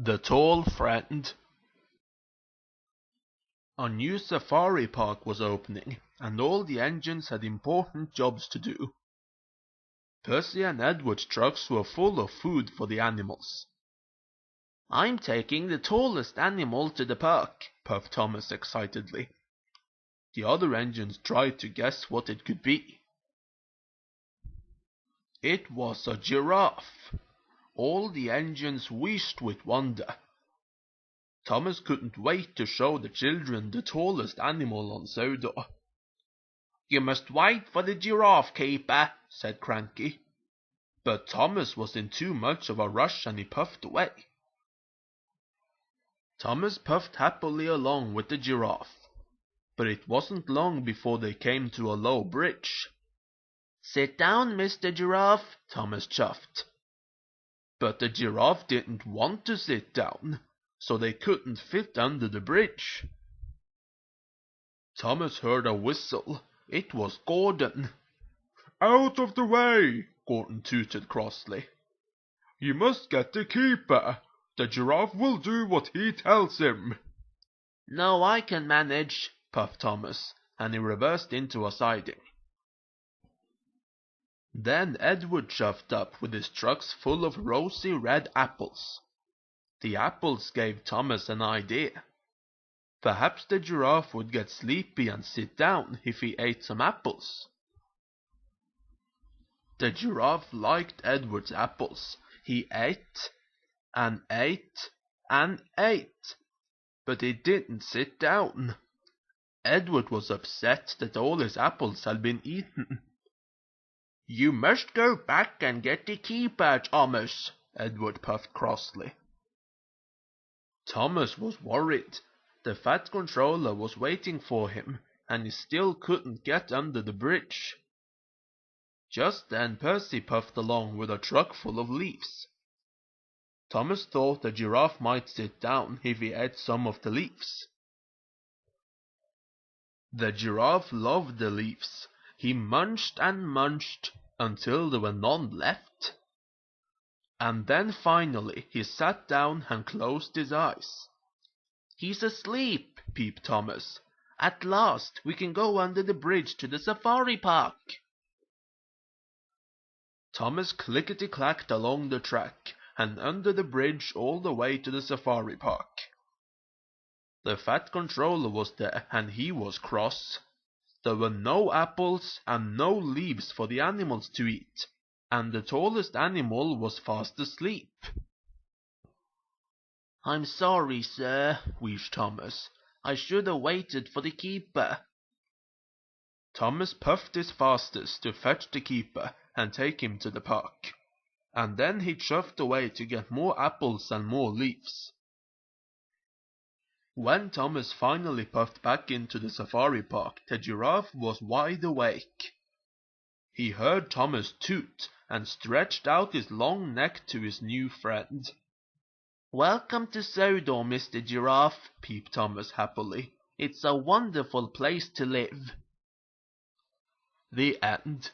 The Tall Friend. A new safari park was opening, and all the engines had important jobs to do. Percy and Edward's trucks were full of food for the animals. "I'm taking the tallest animal to the park," puffed Thomas excitedly. The other engines tried to guess what it could be. It was a giraffe. All the engines wheezed with wonder. Thomas couldn't wait to show the children the tallest animal on Sodor. "You must wait for the giraffe keeper," said Cranky. But Thomas was in too much of a rush and he puffed away. Thomas puffed happily along with the giraffe, but it wasn't long before they came to a low bridge. "Sit down, Mr. Giraffe," Thomas chuffed. But the giraffe didn't want to sit down, so they couldn't fit under the bridge. Thomas heard a whistle. It was Gordon. "Out of the way!" Gordon tooted crossly. "You must get the keeper. The giraffe will do what he tells him." "No, I can manage," puffed Thomas, and he reversed into a siding. Then Edward shoved up with his trucks full of rosy red apples. The apples gave Thomas an idea. Perhaps the giraffe would get sleepy and sit down if he ate some apples. The giraffe liked Edward's apples. He ate and ate and ate, but he didn't sit down. Edward was upset that all his apples had been eaten. "You must go back and get the keeper, Thomas," Edward puffed crossly. Thomas was worried. The Fat Controller was waiting for him, and he still couldn't get under the bridge. Just then Percy puffed along with a truck full of leaves. Thomas thought the giraffe might sit down if he ate some of the leaves. The giraffe loved the leaves. He munched and munched until there were none left. And then finally he sat down and closed his eyes. "He's asleep," peeped Thomas. "At last we can go under the bridge to the safari park." Thomas clickety-clacked along the track and under the bridge all the way to the safari park. The Fat Controller was there, and he was cross. There were no apples and no leaves for the animals to eat, and the tallest animal was fast asleep. "I'm sorry, sir," wheezed Thomas. "I should have waited for the keeper." Thomas puffed his fastest to fetch the keeper and take him to the park, and then he shoved away to get more apples and more leaves. When Thomas finally puffed back into the safari park, the giraffe was wide awake. He heard Thomas toot and stretched out his long neck to his new friend. "Welcome to Sodor, Mr. Giraffe," peeped Thomas happily. "It's a wonderful place to live." The end.